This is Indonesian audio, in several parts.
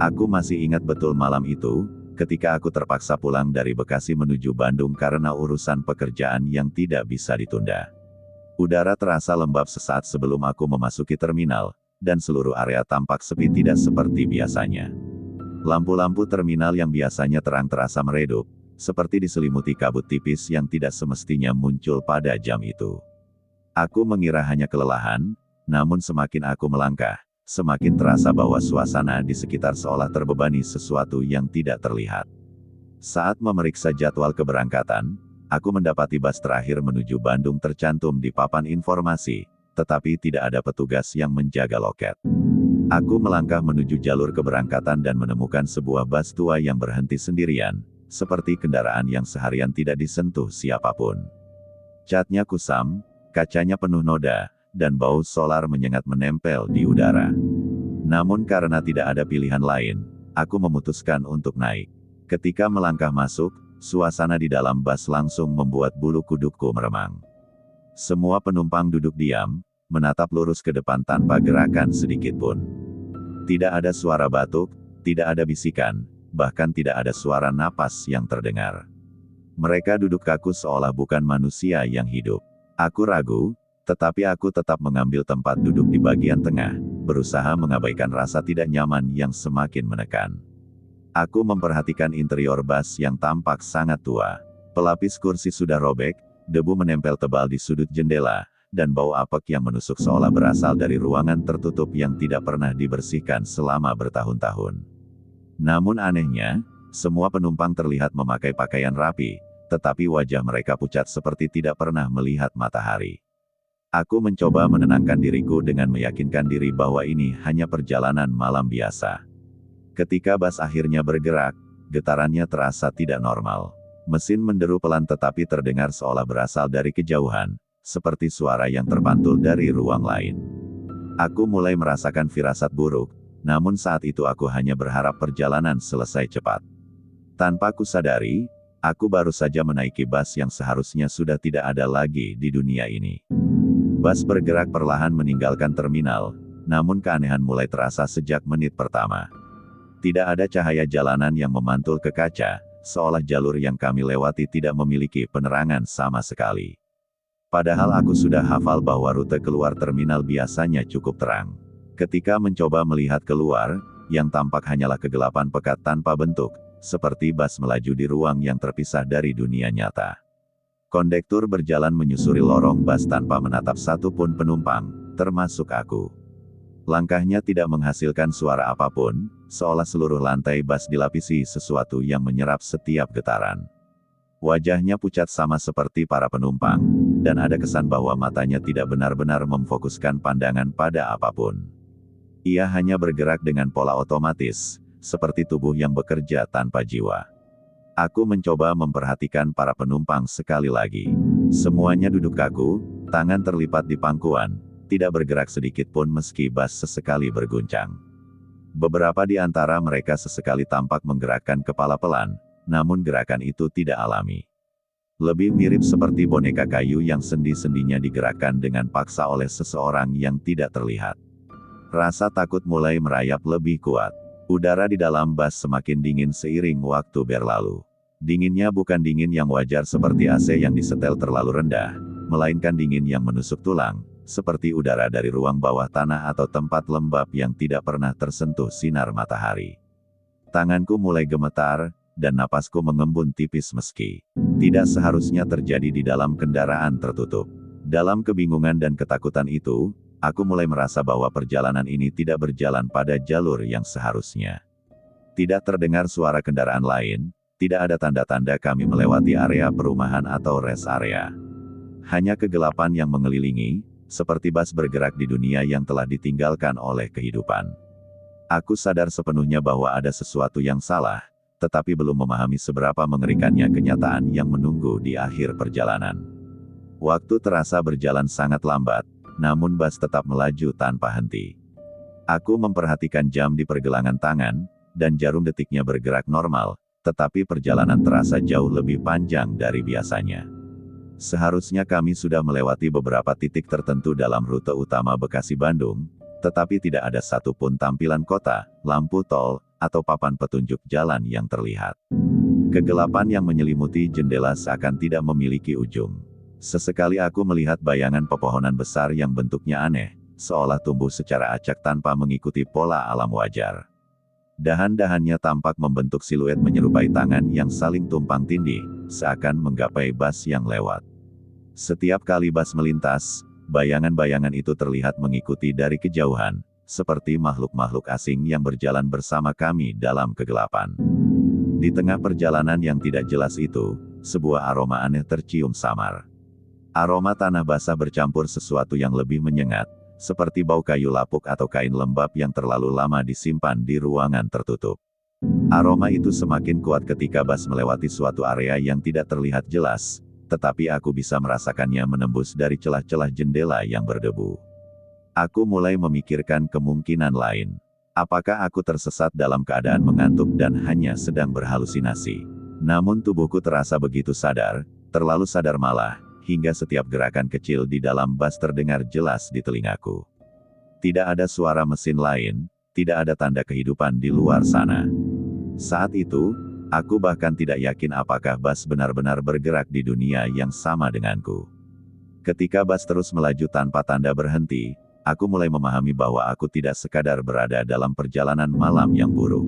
Aku masih ingat betul malam itu, ketika aku terpaksa pulang dari Bekasi menuju Bandung karena urusan pekerjaan yang tidak bisa ditunda. Udara terasa lembab sesaat sebelum aku memasuki terminal, dan seluruh area tampak sepi tidak seperti biasanya. Lampu-lampu terminal yang biasanya terang terasa meredup, seperti diselimuti kabut tipis yang tidak semestinya muncul pada jam itu. Aku mengira hanya kelelahan, namun semakin aku melangkah, semakin terasa bahwa suasana di sekitar seolah terbebani sesuatu yang tidak terlihat. Saat memeriksa jadwal keberangkatan, aku mendapati bus terakhir menuju Bandung tercantum di papan informasi, tetapi tidak ada petugas yang menjaga loket. Aku melangkah menuju jalur keberangkatan dan menemukan sebuah bus tua yang berhenti sendirian, seperti kendaraan yang seharian tidak disentuh siapapun. Catnya kusam, kacanya penuh noda, dan bau solar menyengat menempel di udara. Namun karena tidak ada pilihan lain, aku memutuskan untuk naik. Ketika melangkah masuk, suasana di dalam bus langsung membuat bulu kudukku meremang. Semua penumpang duduk diam, menatap lurus ke depan tanpa gerakan sedikit pun. Tidak ada suara batuk, tidak ada bisikan, bahkan tidak ada suara napas yang terdengar. Mereka duduk kaku seolah bukan manusia yang hidup. Aku ragu, tetapi aku tetap mengambil tempat duduk di bagian tengah, berusaha mengabaikan rasa tidak nyaman yang semakin menekan. Aku memperhatikan interior bus yang tampak sangat tua. Pelapis kursi sudah robek, debu menempel tebal di sudut jendela, dan bau apek yang menusuk seolah berasal dari ruangan tertutup yang tidak pernah dibersihkan selama bertahun-tahun. Namun anehnya, semua penumpang terlihat memakai pakaian rapi, tetapi wajah mereka pucat seperti tidak pernah melihat matahari. Aku mencoba menenangkan diriku dengan meyakinkan diri bahwa ini hanya perjalanan malam biasa. Ketika bus akhirnya bergerak, getarannya terasa tidak normal. Mesin menderu pelan tetapi terdengar seolah berasal dari kejauhan, seperti suara yang terpantul dari ruang lain. Aku mulai merasakan firasat buruk, namun saat itu aku hanya berharap perjalanan selesai cepat. Tanpa kusadari, aku baru saja menaiki bus yang seharusnya sudah tidak ada lagi di dunia ini. Bus bergerak perlahan meninggalkan terminal, namun keanehan mulai terasa sejak menit pertama. Tidak ada cahaya jalanan yang memantul ke kaca, seolah jalur yang kami lewati tidak memiliki penerangan sama sekali. Padahal aku sudah hafal bahwa rute keluar terminal biasanya cukup terang. Ketika mencoba melihat keluar, yang tampak hanyalah kegelapan pekat tanpa bentuk, seperti bus melaju di ruang yang terpisah dari dunia nyata. Kondektur berjalan menyusuri lorong bus tanpa menatap satupun penumpang, termasuk aku. Langkahnya tidak menghasilkan suara apapun, seolah seluruh lantai bus dilapisi sesuatu yang menyerap setiap getaran. Wajahnya pucat sama seperti para penumpang, dan ada kesan bahwa matanya tidak benar-benar memfokuskan pandangan pada apapun. Ia hanya bergerak dengan pola otomatis, seperti tubuh yang bekerja tanpa jiwa. Aku mencoba memperhatikan para penumpang sekali lagi. Semuanya duduk kaku, tangan terlipat di pangkuan, tidak bergerak sedikit pun meski bus sesekali berguncang. Beberapa di antara mereka sesekali tampak menggerakkan kepala pelan, namun gerakan itu tidak alami. Lebih mirip seperti boneka kayu yang sendi-sendinya digerakkan dengan paksa oleh seseorang yang tidak terlihat. Rasa takut mulai merayap lebih kuat. Udara di dalam bus semakin dingin seiring waktu berlalu. Dinginnya bukan dingin yang wajar seperti AC yang disetel terlalu rendah, melainkan dingin yang menusuk tulang, seperti udara dari ruang bawah tanah atau tempat lembab yang tidak pernah tersentuh sinar matahari. Tanganku mulai gemetar, dan napasku mengembun tipis meski tidak seharusnya terjadi di dalam kendaraan tertutup. Dalam kebingungan dan ketakutan itu, aku mulai merasa bahwa perjalanan ini tidak berjalan pada jalur yang seharusnya. Tidak terdengar suara kendaraan lain, tidak ada tanda-tanda kami melewati area perumahan atau rest area. Hanya kegelapan yang mengelilingi, seperti bus bergerak di dunia yang telah ditinggalkan oleh kehidupan. Aku sadar sepenuhnya bahwa ada sesuatu yang salah, tetapi belum memahami seberapa mengerikannya kenyataan yang menunggu di akhir perjalanan. Waktu terasa berjalan sangat lambat, namun bus tetap melaju tanpa henti. Aku memperhatikan jam di pergelangan tangan, dan jarum detiknya bergerak normal, tetapi perjalanan terasa jauh lebih panjang dari biasanya. Seharusnya kami sudah melewati beberapa titik tertentu dalam rute utama Bekasi-Bandung, tetapi tidak ada satupun tampilan kota, lampu tol, atau papan petunjuk jalan yang terlihat. Kegelapan yang menyelimuti jendela seakan tidak memiliki ujung. Sesekali aku melihat bayangan pepohonan besar yang bentuknya aneh, seolah tumbuh secara acak tanpa mengikuti pola alam wajar. Dahan-dahannya tampak membentuk siluet menyerupai tangan yang saling tumpang tindih, seakan menggapai bas yang lewat. Setiap kali bas melintas, bayangan-bayangan itu terlihat mengikuti dari kejauhan, seperti makhluk-makhluk asing yang berjalan bersama kami dalam kegelapan. Di tengah perjalanan yang tidak jelas itu, sebuah aroma aneh tercium samar. Aroma tanah basah bercampur sesuatu yang lebih menyengat, seperti bau kayu lapuk atau kain lembab yang terlalu lama disimpan di ruangan tertutup. Aroma itu semakin kuat ketika bas melewati suatu area yang tidak terlihat jelas, tetapi aku bisa merasakannya menembus dari celah-celah jendela yang berdebu. Aku mulai memikirkan kemungkinan lain. Apakah aku tersesat dalam keadaan mengantuk dan hanya sedang berhalusinasi? Namun tubuhku terasa begitu sadar, terlalu sadar malah, hingga setiap gerakan kecil di dalam bas terdengar jelas di telingaku. Tidak ada suara mesin lain, tidak ada tanda kehidupan di luar sana. Saat itu, aku bahkan tidak yakin apakah bas benar-benar bergerak di dunia yang sama denganku. Ketika bas terus melaju tanpa tanda berhenti, aku mulai memahami bahwa aku tidak sekadar berada dalam perjalanan malam yang buruk.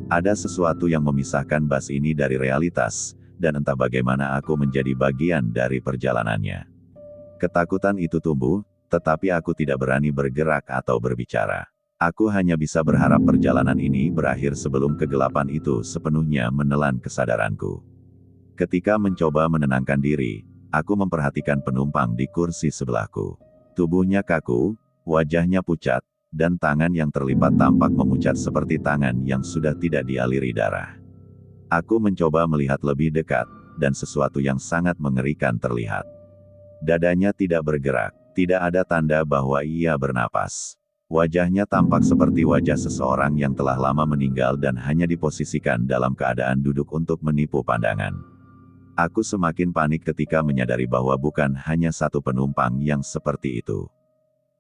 Ada sesuatu yang memisahkan bas ini dari realitas, dan entah bagaimana aku menjadi bagian dari perjalanannya. Ketakutan itu tumbuh, tetapi aku tidak berani bergerak atau berbicara. Aku hanya bisa berharap perjalanan ini berakhir sebelum kegelapan itu sepenuhnya menelan kesadaranku. Ketika mencoba menenangkan diri, aku memperhatikan penumpang di kursi sebelahku. Tubuhnya kaku, wajahnya pucat, dan tangan yang terlipat tampak memucat seperti tangan yang sudah tidak dialiri darah. Aku mencoba melihat lebih dekat, dan sesuatu yang sangat mengerikan terlihat. Dadanya tidak bergerak, tidak ada tanda bahwa ia bernapas. Wajahnya tampak seperti wajah seseorang yang telah lama meninggal dan hanya diposisikan dalam keadaan duduk untuk menipu pandangan. Aku semakin panik ketika menyadari bahwa bukan hanya satu penumpang yang seperti itu.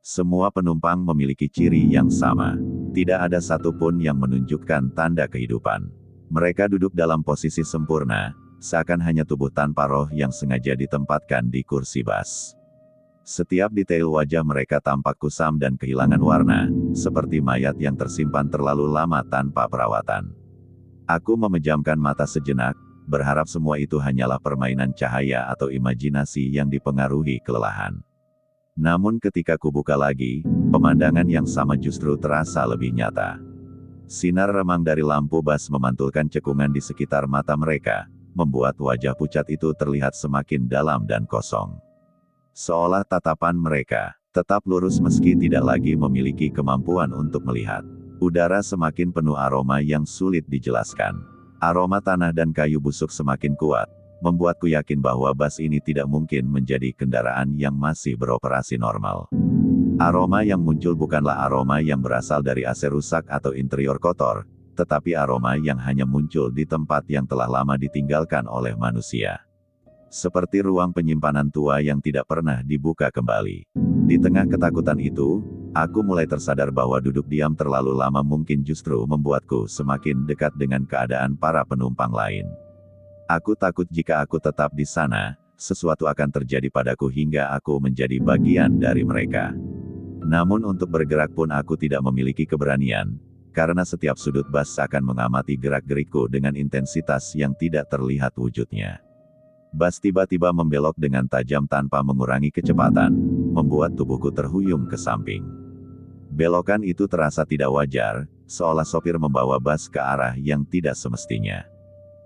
Semua penumpang memiliki ciri yang sama. Tidak ada satupun yang menunjukkan tanda kehidupan. Mereka duduk dalam posisi sempurna, seakan hanya tubuh tanpa roh yang sengaja ditempatkan di kursi bas. Setiap detail wajah mereka tampak kusam dan kehilangan warna, seperti mayat yang tersimpan terlalu lama tanpa perawatan. Aku memejamkan mata sejenak, berharap semua itu hanyalah permainan cahaya atau imajinasi yang dipengaruhi kelelahan. Namun ketika kubuka lagi, pemandangan yang sama justru terasa lebih nyata. Sinar remang dari lampu bas memantulkan cekungan di sekitar mata mereka, membuat wajah pucat itu terlihat semakin dalam dan kosong. Seolah tatapan mereka tetap lurus meski tidak lagi memiliki kemampuan untuk melihat. Udara semakin penuh aroma yang sulit dijelaskan. Aroma tanah dan kayu busuk semakin kuat, membuatku yakin bahwa bas ini tidak mungkin menjadi kendaraan yang masih beroperasi normal. Aroma yang muncul bukanlah aroma yang berasal dari AC rusak atau interior kotor, tetapi aroma yang hanya muncul di tempat yang telah lama ditinggalkan oleh manusia. Seperti ruang penyimpanan tua yang tidak pernah dibuka kembali. Di tengah ketakutan itu, aku mulai tersadar bahwa duduk diam terlalu lama mungkin justru membuatku semakin dekat dengan keadaan para penumpang lain. Aku takut jika aku tetap di sana, sesuatu akan terjadi padaku hingga aku menjadi bagian dari mereka. Namun untuk bergerak pun aku tidak memiliki keberanian, karena setiap sudut bas akan mengamati gerak-gerikku dengan intensitas yang tidak terlihat wujudnya. Bas tiba-tiba membelok dengan tajam tanpa mengurangi kecepatan, membuat tubuhku terhuyung ke samping. Belokan itu terasa tidak wajar, seolah sopir membawa bas ke arah yang tidak semestinya.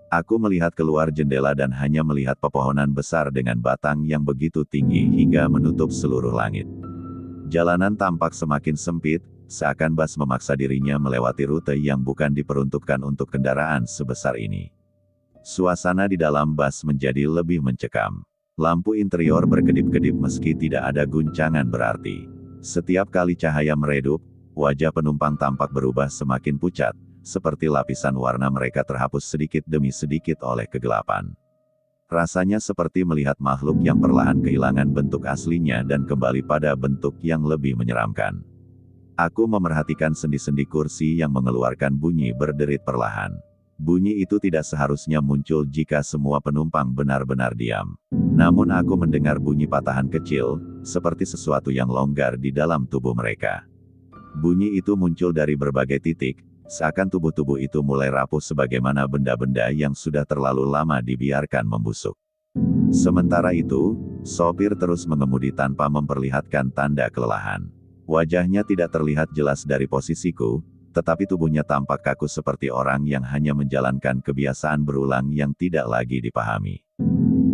Aku melihat keluar jendela dan hanya melihat pepohonan besar dengan batang yang begitu tinggi hingga menutup seluruh langit. Jalanan tampak semakin sempit, seakan bas memaksa dirinya melewati rute yang bukan diperuntukkan untuk kendaraan sebesar ini. Suasana di dalam bas menjadi lebih mencekam. Lampu interior berkedip-kedip meski tidak ada guncangan berarti. Setiap kali cahaya meredup, wajah penumpang tampak berubah semakin pucat, seperti lapisan warna mereka terhapus sedikit demi sedikit oleh kegelapan. Rasanya seperti melihat makhluk yang perlahan kehilangan bentuk aslinya dan kembali pada bentuk yang lebih menyeramkan. Aku memerhatikan sendi-sendi kursi yang mengeluarkan bunyi berderit perlahan. Bunyi itu tidak seharusnya muncul jika semua penumpang benar-benar diam. Namun aku mendengar bunyi patahan kecil, seperti sesuatu yang longgar di dalam tubuh mereka. Bunyi itu muncul dari berbagai titik, seakan tubuh-tubuh itu mulai rapuh sebagaimana benda-benda yang sudah terlalu lama dibiarkan membusuk. Sementara itu, sopir terus mengemudi tanpa memperlihatkan tanda kelelahan. Wajahnya tidak terlihat jelas dari posisiku, tetapi tubuhnya tampak kaku seperti orang yang hanya menjalankan kebiasaan berulang yang tidak lagi dipahami.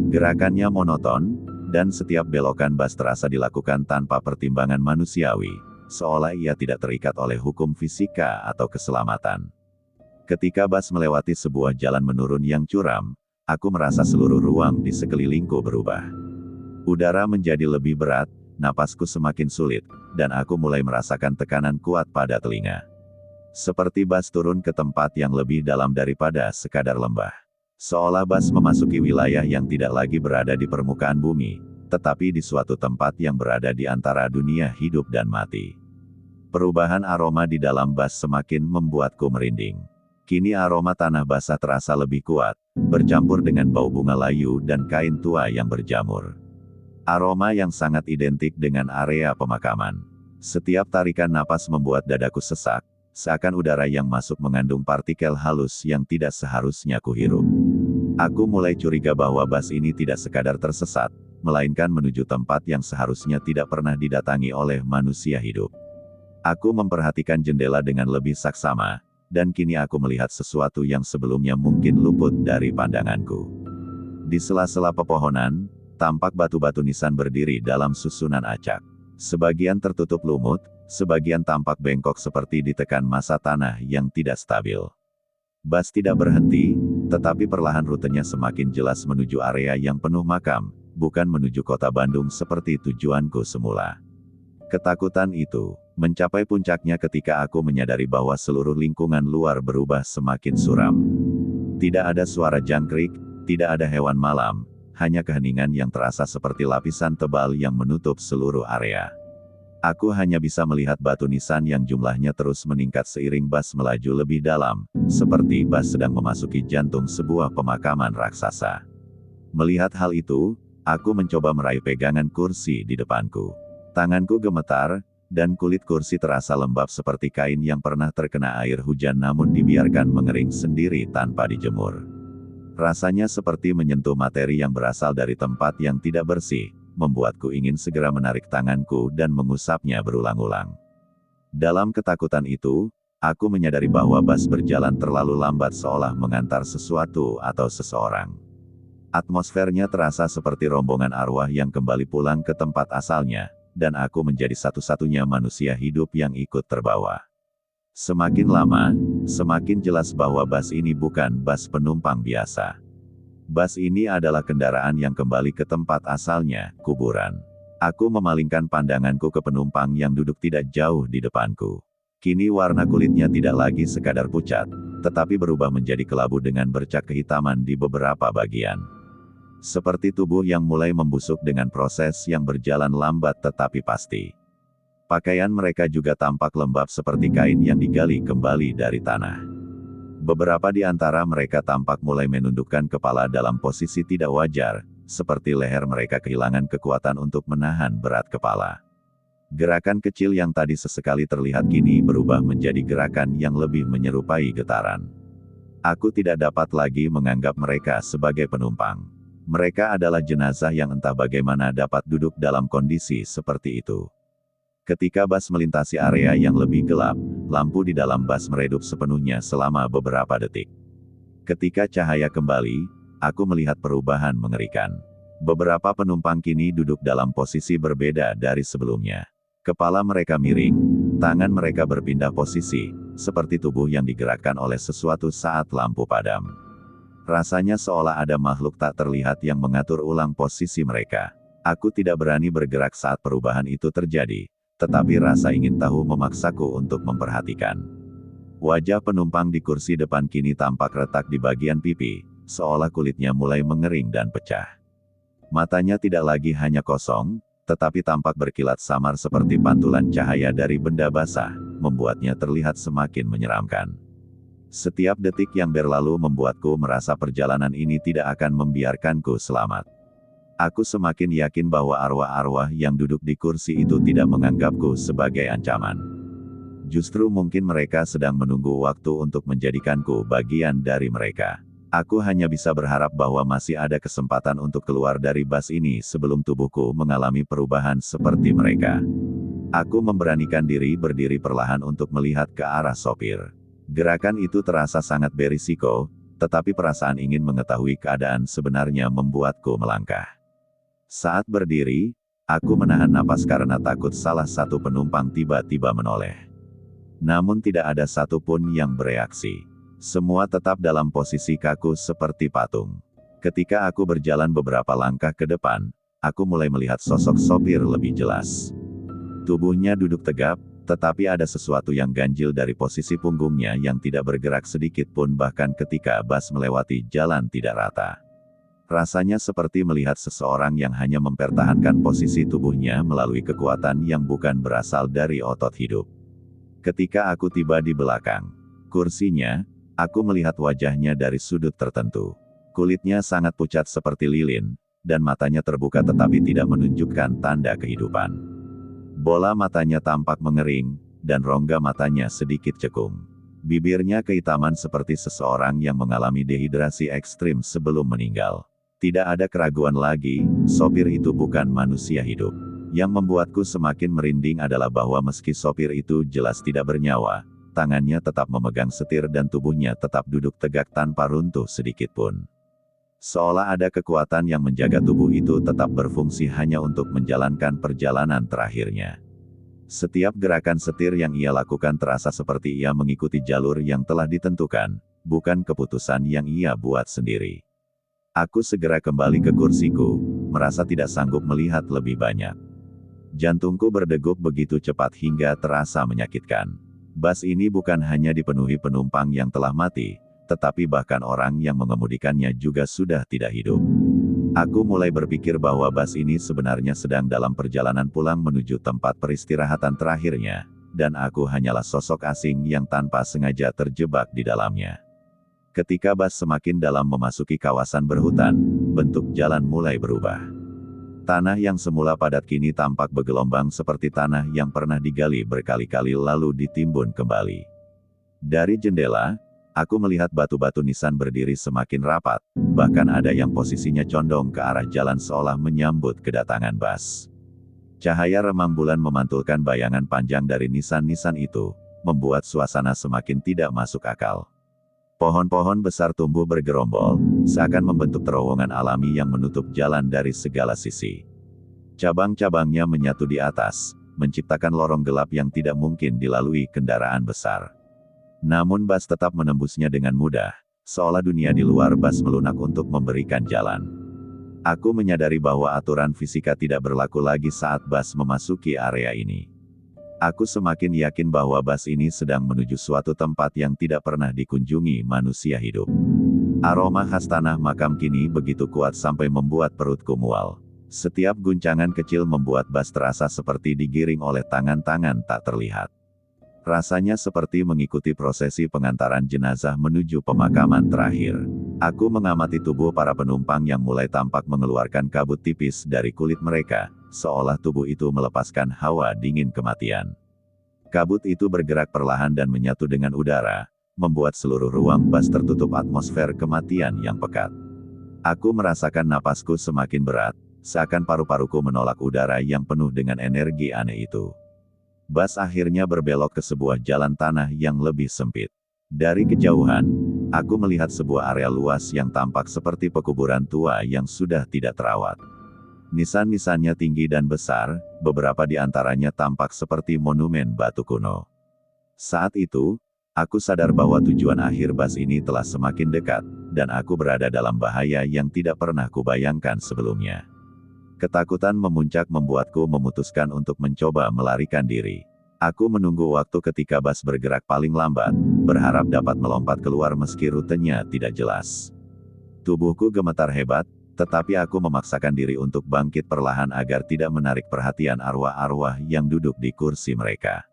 Gerakannya monoton, dan setiap belokan bas terasa dilakukan tanpa pertimbangan manusiawi, seolah ia tidak terikat oleh hukum fisika atau keselamatan. Ketika bas melewati sebuah jalan menurun yang curam, aku merasa seluruh ruang di sekelilingku berubah. Udara menjadi lebih berat, napasku semakin sulit, dan aku mulai merasakan tekanan kuat pada telinga. Seperti bas turun ke tempat yang lebih dalam daripada sekadar lembah. Seolah bas memasuki wilayah yang tidak lagi berada di permukaan bumi, tetapi di suatu tempat yang berada di antara dunia hidup dan mati. Perubahan aroma di dalam bas semakin membuatku merinding. Kini aroma tanah basah terasa lebih kuat, bercampur dengan bau bunga layu dan kain tua yang berjamur. Aroma yang sangat identik dengan area pemakaman. Setiap tarikan napas membuat dadaku sesak, seakan udara yang masuk mengandung partikel halus yang tidak seharusnya kuhirup. Aku mulai curiga bahwa bas ini tidak sekadar tersesat, melainkan menuju tempat yang seharusnya tidak pernah didatangi oleh manusia hidup. Aku memperhatikan jendela dengan lebih saksama, dan kini aku melihat sesuatu yang sebelumnya mungkin luput dari pandanganku. Di sela-sela pepohonan, tampak batu-batu nisan berdiri dalam susunan acak. Sebagian tertutup lumut, sebagian tampak bengkok seperti ditekan massa tanah yang tidak stabil. Bas tidak berhenti, tetapi perlahan rutenya semakin jelas menuju area yang penuh makam, bukan menuju kota Bandung seperti tujuanku semula. Ketakutan itu mencapai puncaknya ketika aku menyadari bahwa seluruh lingkungan luar berubah semakin suram. Tidak ada suara jangkrik, tidak ada hewan malam, hanya keheningan yang terasa seperti lapisan tebal yang menutup seluruh area. Aku hanya bisa melihat batu nisan yang jumlahnya terus meningkat seiring bas melaju lebih dalam, seperti bas sedang memasuki jantung sebuah pemakaman raksasa. Melihat hal itu, aku mencoba meraih pegangan kursi di depanku. Tanganku gemetar, dan kulit kursi terasa lembab seperti kain yang pernah terkena air hujan namun dibiarkan mengering sendiri tanpa dijemur. Rasanya seperti menyentuh materi yang berasal dari tempat yang tidak bersih, membuatku ingin segera menarik tanganku dan mengusapnya berulang-ulang. Dalam ketakutan itu, aku menyadari bahwa bas berjalan terlalu lambat seolah mengantar sesuatu atau seseorang. Atmosfernya terasa seperti rombongan arwah yang kembali pulang ke tempat asalnya, dan aku menjadi satu-satunya manusia hidup yang ikut terbawa. Semakin lama, semakin jelas bahwa bas ini bukan bas penumpang biasa. Bas ini adalah kendaraan yang kembali ke tempat asalnya, kuburan. Aku memalingkan pandanganku ke penumpang yang duduk tidak jauh di depanku. Kini warna kulitnya tidak lagi sekadar pucat, tetapi berubah menjadi kelabu dengan bercak kehitaman di beberapa bagian. Seperti tubuh yang mulai membusuk dengan proses yang berjalan lambat tetapi pasti. Pakaian mereka juga tampak lembab seperti kain yang digali kembali dari tanah. Beberapa di antara mereka tampak mulai menundukkan kepala dalam posisi tidak wajar, seperti leher mereka kehilangan kekuatan untuk menahan berat kepala. Gerakan kecil yang tadi sesekali terlihat kini berubah menjadi gerakan yang lebih menyerupai getaran. Aku tidak dapat lagi menganggap mereka sebagai penumpang. Mereka adalah jenazah yang entah bagaimana dapat duduk dalam kondisi seperti itu. Ketika bas melintasi area yang lebih gelap, lampu di dalam bas meredup sepenuhnya selama beberapa detik. Ketika cahaya kembali, aku melihat perubahan mengerikan. Beberapa penumpang kini duduk dalam posisi berbeda dari sebelumnya. Kepala mereka miring, tangan mereka berpindah posisi, seperti tubuh yang digerakkan oleh sesuatu saat lampu padam. Rasanya seolah ada makhluk tak terlihat yang mengatur ulang posisi mereka. Aku tidak berani bergerak saat perubahan itu terjadi, tetapi rasa ingin tahu memaksaku untuk memperhatikan. Wajah penumpang di kursi depan kini tampak retak di bagian pipi, seolah kulitnya mulai mengering dan pecah. Matanya tidak lagi hanya kosong, tetapi tampak berkilat samar seperti pantulan cahaya dari benda basah, membuatnya terlihat semakin menyeramkan. Setiap detik yang berlalu membuatku merasa perjalanan ini tidak akan membiarkanku selamat. Aku semakin yakin bahwa arwah-arwah yang duduk di kursi itu tidak menganggapku sebagai ancaman. Justru mungkin mereka sedang menunggu waktu untuk menjadikanku bagian dari mereka. Aku hanya bisa berharap bahwa masih ada kesempatan untuk keluar dari bas ini sebelum tubuhku mengalami perubahan seperti mereka. Aku memberanikan diri berdiri perlahan untuk melihat ke arah sopir. Gerakan itu terasa sangat berisiko, tetapi perasaan ingin mengetahui keadaan sebenarnya membuatku melangkah. Saat berdiri, aku menahan napas karena takut salah satu penumpang tiba-tiba menoleh. Namun tidak ada satupun yang bereaksi. Semua tetap dalam posisi kaku seperti patung. Ketika aku berjalan beberapa langkah ke depan, aku mulai melihat sosok sopir lebih jelas. Tubuhnya duduk tegap, tetapi ada sesuatu yang ganjil dari posisi punggungnya yang tidak bergerak sedikit pun bahkan ketika bas melewati jalan tidak rata. Rasanya seperti melihat seseorang yang hanya mempertahankan posisi tubuhnya melalui kekuatan yang bukan berasal dari otot hidup. Ketika aku tiba di belakang kursinya, aku melihat wajahnya dari sudut tertentu. Kulitnya sangat pucat seperti lilin, dan matanya terbuka tetapi tidak menunjukkan tanda kehidupan. Bola matanya tampak mengering, dan rongga matanya sedikit cekung. Bibirnya kehitaman seperti seseorang yang mengalami dehidrasi ekstrim sebelum meninggal. Tidak ada keraguan lagi, sopir itu bukan manusia hidup. Yang membuatku semakin merinding adalah bahwa meski sopir itu jelas tidak bernyawa, tangannya tetap memegang setir dan tubuhnya tetap duduk tegak tanpa runtuh sedikit pun. Seolah ada kekuatan yang menjaga tubuh itu tetap berfungsi hanya untuk menjalankan perjalanan terakhirnya. Setiap gerakan setir yang ia lakukan terasa seperti ia mengikuti jalur yang telah ditentukan, bukan keputusan yang ia buat sendiri. Aku segera kembali ke kursiku, merasa tidak sanggup melihat lebih banyak. Jantungku berdegup begitu cepat hingga terasa menyakitkan. Bas ini bukan hanya dipenuhi penumpang yang telah mati, tetapi bahkan orang yang mengemudikannya juga sudah tidak hidup. Aku mulai berpikir bahwa bas ini sebenarnya sedang dalam perjalanan pulang menuju tempat peristirahatan terakhirnya, dan aku hanyalah sosok asing yang tanpa sengaja terjebak di dalamnya. Ketika bas semakin dalam memasuki kawasan berhutan, bentuk jalan mulai berubah. Tanah yang semula padat kini tampak bergelombang seperti tanah yang pernah digali berkali-kali lalu ditimbun kembali. Dari jendela, aku melihat batu-batu nisan berdiri semakin rapat, bahkan ada yang posisinya condong ke arah jalan seolah menyambut kedatangan bas. Cahaya remang bulan memantulkan bayangan panjang dari nisan-nisan itu, membuat suasana semakin tidak masuk akal. Pohon-pohon besar tumbuh bergerombol, seakan membentuk terowongan alami yang menutup jalan dari segala sisi. Cabang-cabangnya menyatu di atas, menciptakan lorong gelap yang tidak mungkin dilalui kendaraan besar. Namun bas tetap menembusnya dengan mudah, seolah dunia di luar bas melunak untuk memberikan jalan. Aku menyadari bahwa aturan fisika tidak berlaku lagi saat bas memasuki area ini. Aku semakin yakin bahwa bas ini sedang menuju suatu tempat yang tidak pernah dikunjungi manusia hidup. Aroma khas tanah makam kini begitu kuat sampai membuat perutku mual. Setiap guncangan kecil membuat bas terasa seperti digiring oleh tangan-tangan tak terlihat. Rasanya seperti mengikuti prosesi pengantaran jenazah menuju pemakaman terakhir. Aku mengamati tubuh para penumpang yang mulai tampak mengeluarkan kabut tipis dari kulit mereka, seolah tubuh itu melepaskan hawa dingin kematian. Kabut itu bergerak perlahan dan menyatu dengan udara, membuat seluruh ruang bas tertutup atmosfer kematian yang pekat. Aku merasakan napasku semakin berat, seakan paru-paruku menolak udara yang penuh dengan energi aneh itu. Bas akhirnya berbelok ke sebuah jalan tanah yang lebih sempit. Dari kejauhan, aku melihat sebuah area luas yang tampak seperti pekuburan tua yang sudah tidak terawat. Nisan-nisannya tinggi dan besar, beberapa di antaranya tampak seperti monumen batu kuno. Saat itu, aku sadar bahwa tujuan akhir bas ini telah semakin dekat, dan aku berada dalam bahaya yang tidak pernah kubayangkan sebelumnya. Ketakutan memuncak membuatku memutuskan untuk mencoba melarikan diri. Aku menunggu waktu ketika bas bergerak paling lambat, berharap dapat melompat keluar meski rutenya tidak jelas. Tubuhku gemetar hebat, tetapi aku memaksakan diri untuk bangkit perlahan agar tidak menarik perhatian arwah-arwah yang duduk di kursi mereka.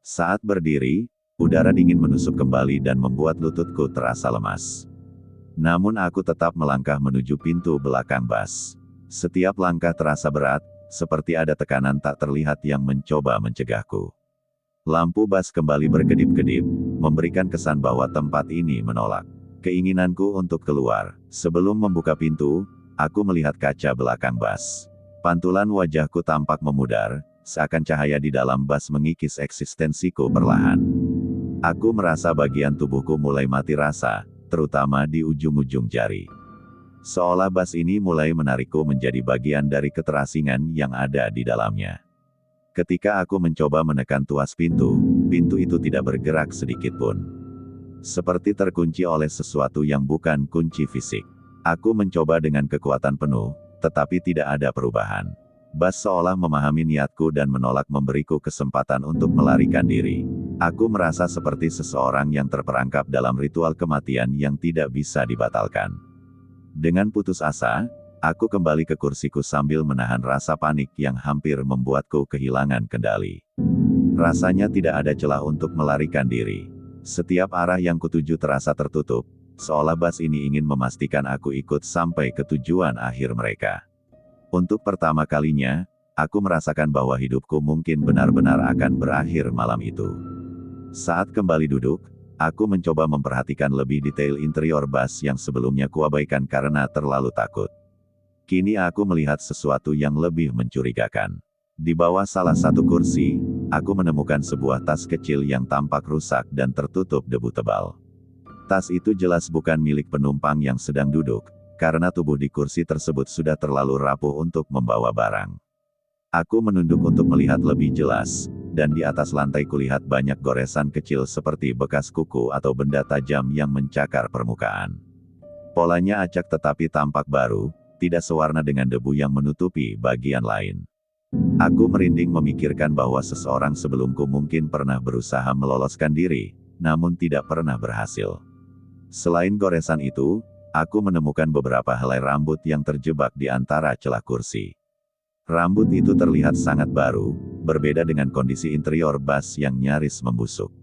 Saat berdiri, udara dingin menusuk kembali dan membuat lututku terasa lemas. Namun aku tetap melangkah menuju pintu belakang bus. Setiap langkah terasa berat, seperti ada tekanan tak terlihat yang mencoba mencegahku. Lampu bus kembali berkedip-kedip, memberikan kesan bahwa tempat ini menolak keinginanku untuk keluar. Sebelum membuka pintu, aku melihat kaca belakang bus. Pantulan wajahku tampak memudar, seakan cahaya di dalam bus mengikis eksistensiku perlahan. Aku merasa bagian tubuhku mulai mati rasa, terutama di ujung-ujung jari. Seolah bus ini mulai menarikku menjadi bagian dari keterasingan yang ada di dalamnya. Ketika aku mencoba menekan tuas pintu, pintu itu tidak bergerak sedikit pun. Seperti terkunci oleh sesuatu yang bukan kunci fisik. Aku mencoba dengan kekuatan penuh, tetapi tidak ada perubahan. Bus seolah memahami niatku dan menolak memberiku kesempatan untuk melarikan diri. Aku merasa seperti seseorang yang terperangkap dalam ritual kematian yang tidak bisa dibatalkan. Dengan putus asa, aku kembali ke kursiku sambil menahan rasa panik yang hampir membuatku kehilangan kendali. Rasanya tidak ada celah untuk melarikan diri. Setiap arah yang kutuju terasa tertutup, seolah bus ini ingin memastikan aku ikut sampai ke tujuan akhir mereka. Untuk pertama kalinya, aku merasakan bahwa hidupku mungkin benar-benar akan berakhir malam itu. Saat kembali duduk, aku mencoba memperhatikan lebih detail interior bus yang sebelumnya kuabaikan karena terlalu takut. Kini aku melihat sesuatu yang lebih mencurigakan. Di bawah salah satu kursi, aku menemukan sebuah tas kecil yang tampak rusak dan tertutup debu tebal. Tas itu jelas bukan milik penumpang yang sedang duduk, karena tubuh di kursi tersebut sudah terlalu rapuh untuk membawa barang. Aku menunduk untuk melihat lebih jelas, dan di atas lantai kulihat banyak goresan kecil seperti bekas kuku atau benda tajam yang mencakar permukaan. Polanya acak tetapi tampak baru, tidak sewarna dengan debu yang menutupi bagian lain. Aku merinding memikirkan bahwa seseorang sebelumku mungkin pernah berusaha meloloskan diri, namun tidak pernah berhasil. Selain goresan itu, aku menemukan beberapa helai rambut yang terjebak di antara celah kursi. Rambut itu terlihat sangat baru, berbeda dengan kondisi interior bus yang nyaris membusuk.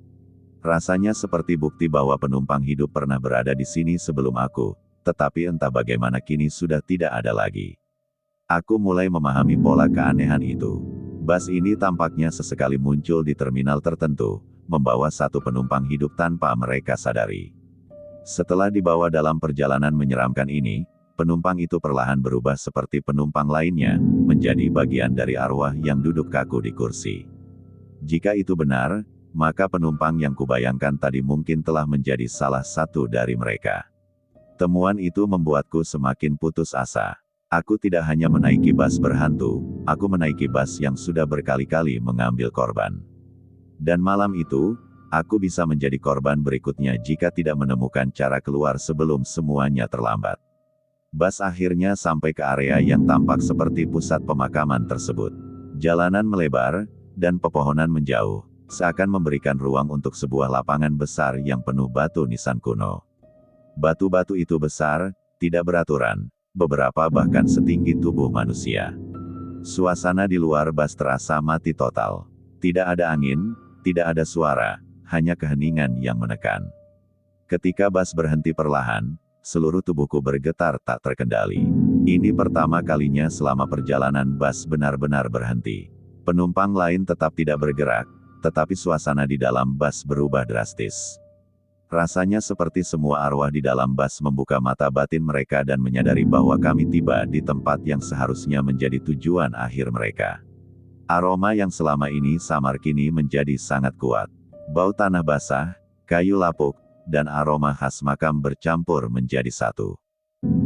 Rasanya seperti bukti bahwa penumpang hidup pernah berada di sini sebelum aku, tetapi entah bagaimana kini sudah tidak ada lagi. Aku mulai memahami pola keanehan itu. Bus ini tampaknya sesekali muncul di terminal tertentu, membawa satu penumpang hidup tanpa mereka sadari. Setelah dibawa dalam perjalanan menyeramkan ini, penumpang itu perlahan berubah seperti penumpang lainnya, menjadi bagian dari arwah yang duduk kaku di kursi. Jika itu benar, maka penumpang yang kubayangkan tadi mungkin telah menjadi salah satu dari mereka. Temuan itu membuatku semakin putus asa. Aku tidak hanya menaiki bus berhantu, aku menaiki bus yang sudah berkali-kali mengambil korban. Dan malam itu, aku bisa menjadi korban berikutnya jika tidak menemukan cara keluar sebelum semuanya terlambat. Bus akhirnya sampai ke area yang tampak seperti pusat pemakaman tersebut. Jalanan melebar, dan pepohonan menjauh, seakan memberikan ruang untuk sebuah lapangan besar yang penuh batu nisan kuno. Batu-batu itu besar, tidak beraturan, beberapa bahkan setinggi tubuh manusia. Suasana di luar bus terasa mati total. Tidak ada angin, tidak ada suara, hanya keheningan yang menekan. Ketika bus berhenti perlahan, seluruh tubuhku bergetar tak terkendali. Ini pertama kalinya selama perjalanan bus benar-benar berhenti. Penumpang lain tetap tidak bergerak, tetapi suasana di dalam bus berubah drastis. Rasanya seperti semua arwah di dalam bus membuka mata batin mereka dan menyadari bahwa kami tiba di tempat yang seharusnya menjadi tujuan akhir mereka. Aroma yang selama ini samar kini menjadi sangat kuat. Bau tanah basah, kayu lapuk, dan aroma khas makam bercampur menjadi satu.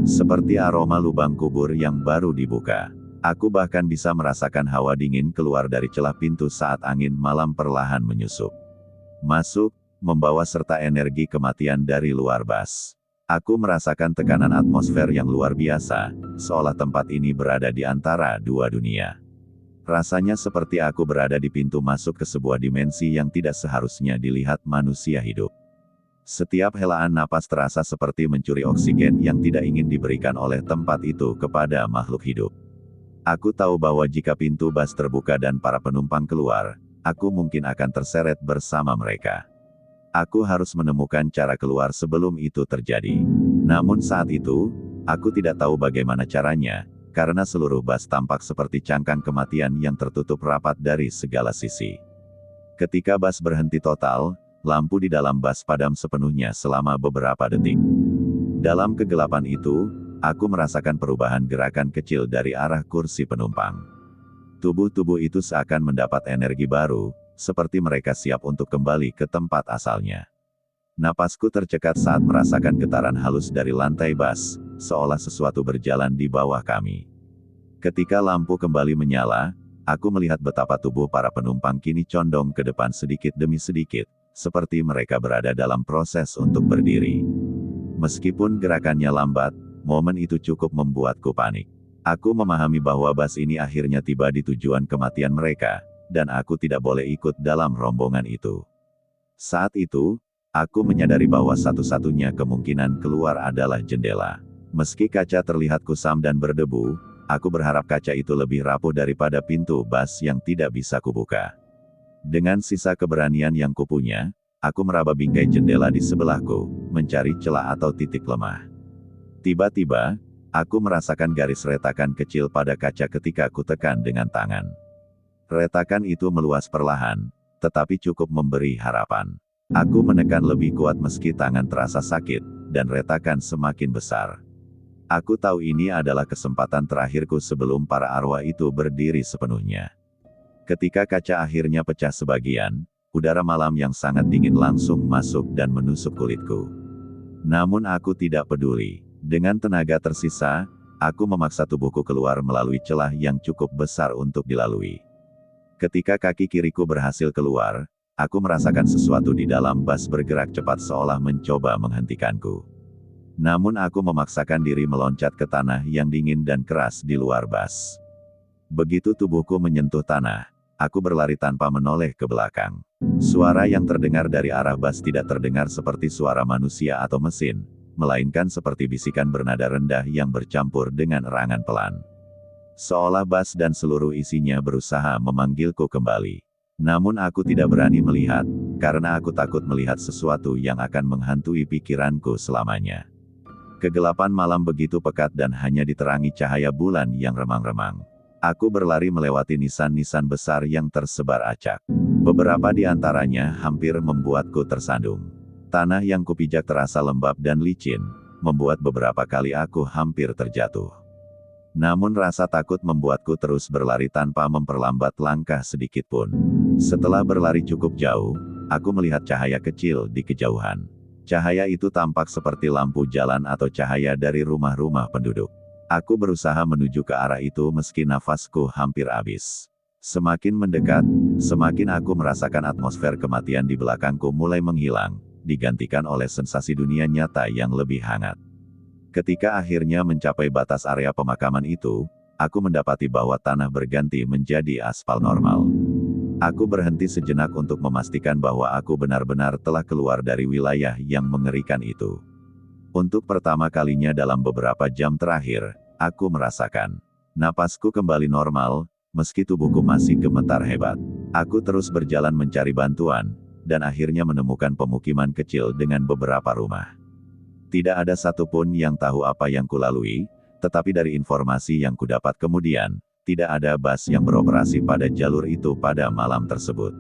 Seperti aroma lubang kubur yang baru dibuka. Aku bahkan bisa merasakan hawa dingin keluar dari celah pintu saat angin malam perlahan menyusup masuk, membawa serta energi kematian dari luar bus. Aku merasakan tekanan atmosfer yang luar biasa, seolah tempat ini berada di antara dua dunia. Rasanya seperti aku berada di pintu masuk ke sebuah dimensi yang tidak seharusnya dilihat manusia hidup. Setiap helaan napas terasa seperti mencuri oksigen yang tidak ingin diberikan oleh tempat itu kepada makhluk hidup. Aku tahu bahwa jika pintu bus terbuka dan para penumpang keluar, aku mungkin akan terseret bersama mereka. Aku harus menemukan cara keluar sebelum itu terjadi. Namun saat itu, aku tidak tahu bagaimana caranya, karena seluruh bus tampak seperti cangkang kematian yang tertutup rapat dari segala sisi. Ketika bus berhenti total, lampu di dalam bus padam sepenuhnya selama beberapa detik. Dalam kegelapan itu, aku merasakan perubahan gerakan kecil dari arah kursi penumpang. Tubuh-tubuh itu seakan mendapat energi baru, seperti mereka siap untuk kembali ke tempat asalnya. Napasku tercekat saat merasakan getaran halus dari lantai bus, seolah sesuatu berjalan di bawah kami. Ketika lampu kembali menyala, aku melihat betapa tubuh para penumpang kini condong ke depan sedikit demi sedikit, seperti mereka berada dalam proses untuk berdiri. Meskipun gerakannya lambat, momen itu cukup membuatku panik. Aku memahami bahwa bus ini akhirnya tiba di tujuan kematian mereka, dan aku tidak boleh ikut dalam rombongan itu. Saat itu, aku menyadari bahwa satu-satunya kemungkinan keluar adalah jendela. Meski kaca terlihat kusam dan berdebu, aku berharap kaca itu lebih rapuh daripada pintu bus yang tidak bisa kubuka. Dengan sisa keberanian yang kupunya, aku meraba bingkai jendela di sebelahku, mencari celah atau titik lemah. Tiba-tiba, aku merasakan garis retakan kecil pada kaca ketika aku tekan dengan tangan. Retakan itu meluas perlahan, tetapi cukup memberi harapan. Aku menekan lebih kuat meski tangan terasa sakit, dan retakan semakin besar. Aku tahu ini adalah kesempatan terakhirku sebelum para arwah itu berdiri sepenuhnya. Ketika kaca akhirnya pecah sebagian, udara malam yang sangat dingin langsung masuk dan menusuk kulitku. Namun aku tidak peduli. Dengan tenaga tersisa, aku memaksa tubuhku keluar melalui celah yang cukup besar untuk dilalui. Ketika kaki kiriku berhasil keluar, aku merasakan sesuatu di dalam bus bergerak cepat seolah mencoba menghentikanku. Namun aku memaksakan diri meloncat ke tanah yang dingin dan keras di luar bus. Begitu tubuhku menyentuh tanah, aku berlari tanpa menoleh ke belakang. Suara yang terdengar dari arah bus tidak terdengar seperti suara manusia atau mesin, melainkan seperti bisikan bernada rendah yang bercampur dengan erangan pelan. Seolah bus dan seluruh isinya berusaha memanggilku kembali. Namun aku tidak berani melihat, karena aku takut melihat sesuatu yang akan menghantui pikiranku selamanya. Kegelapan malam begitu pekat dan hanya diterangi cahaya bulan yang remang-remang. Aku berlari melewati nisan-nisan besar yang tersebar acak. Beberapa di antaranya hampir membuatku tersandung. Tanah yang kupijak terasa lembab dan licin, membuat beberapa kali aku hampir terjatuh. Namun rasa takut membuatku terus berlari tanpa memperlambat langkah sedikitpun. Setelah berlari cukup jauh, aku melihat cahaya kecil di kejauhan. Cahaya itu tampak seperti lampu jalan atau cahaya dari rumah-rumah penduduk. Aku berusaha menuju ke arah itu meski nafasku hampir habis. Semakin mendekat, semakin aku merasakan atmosfer kematian di belakangku mulai menghilang, digantikan oleh sensasi dunia nyata yang lebih hangat. Ketika akhirnya mencapai batas area pemakaman itu, aku mendapati bahwa tanah berganti menjadi aspal normal. Aku berhenti sejenak untuk memastikan bahwa aku benar-benar telah keluar dari wilayah yang mengerikan itu. Untuk pertama kalinya dalam beberapa jam terakhir, aku merasakan napasku kembali normal, meski tubuhku masih gemetar hebat. Aku terus berjalan mencari bantuan, dan akhirnya menemukan pemukiman kecil dengan beberapa rumah. Tidak ada satupun yang tahu apa yang kulalui, tetapi dari informasi yang kudapat kemudian, tidak ada bus yang beroperasi pada jalur itu pada malam tersebut.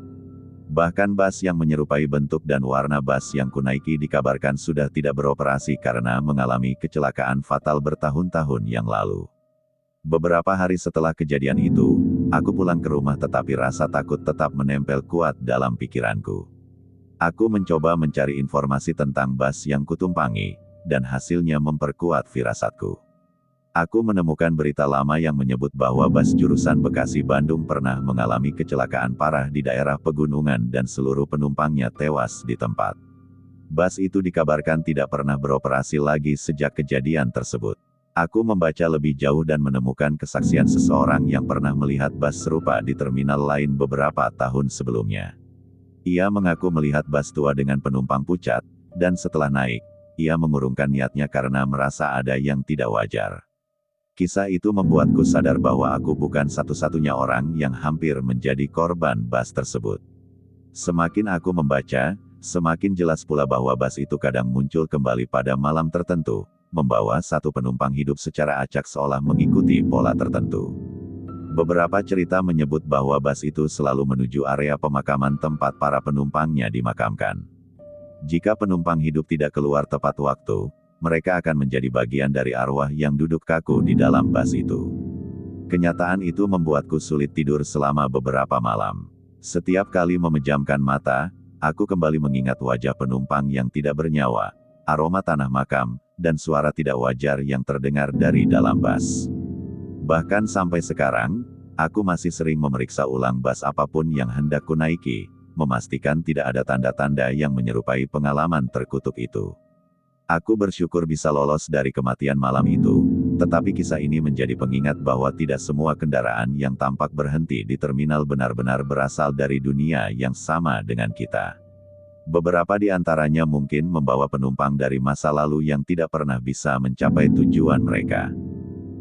Bahkan bus yang menyerupai bentuk dan warna bus yang kunaiki dikabarkan sudah tidak beroperasi karena mengalami kecelakaan fatal bertahun-tahun yang lalu. Beberapa hari setelah kejadian itu, aku pulang ke rumah tetapi rasa takut tetap menempel kuat dalam pikiranku. Aku mencoba mencari informasi tentang bus yang kutumpangi, dan hasilnya memperkuat firasatku. Aku menemukan berita lama yang menyebut bahwa bus jurusan Bekasi-Bandung pernah mengalami kecelakaan parah di daerah pegunungan dan seluruh penumpangnya tewas di tempat. Bus itu dikabarkan tidak pernah beroperasi lagi sejak kejadian tersebut. Aku membaca lebih jauh dan menemukan kesaksian seseorang yang pernah melihat bus serupa di terminal lain beberapa tahun sebelumnya. Ia mengaku melihat bus tua dengan penumpang pucat, dan setelah naik, ia mengurungkan niatnya karena merasa ada yang tidak wajar. Kisah itu membuatku sadar bahwa aku bukan satu-satunya orang yang hampir menjadi korban bas tersebut. Semakin aku membaca, semakin jelas pula bahwa bas itu kadang muncul kembali pada malam tertentu, membawa satu penumpang hidup secara acak seolah mengikuti pola tertentu. Beberapa cerita menyebut bahwa bas itu selalu menuju area pemakaman tempat para penumpangnya dimakamkan. Jika penumpang hidup tidak keluar tepat waktu, mereka akan menjadi bagian dari arwah yang duduk kaku di dalam bas itu. Kenyataan itu membuatku sulit tidur selama beberapa malam. Setiap kali memejamkan mata, aku kembali mengingat wajah penumpang yang tidak bernyawa, aroma tanah makam, dan suara tidak wajar yang terdengar dari dalam bas. Bahkan sampai sekarang, aku masih sering memeriksa ulang bas apapun yang hendak ku naiki, memastikan tidak ada tanda-tanda yang menyerupai pengalaman terkutuk itu. Aku bersyukur bisa lolos dari kematian malam itu, tetapi kisah ini menjadi pengingat bahwa tidak semua kendaraan yang tampak berhenti di terminal benar-benar berasal dari dunia yang sama dengan kita. Beberapa di antaranya mungkin membawa penumpang dari masa lalu yang tidak pernah bisa mencapai tujuan mereka.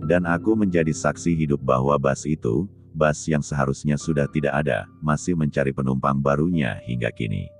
Dan aku menjadi saksi hidup bahwa bas itu, bas yang seharusnya sudah tidak ada, masih mencari penumpang barunya hingga kini.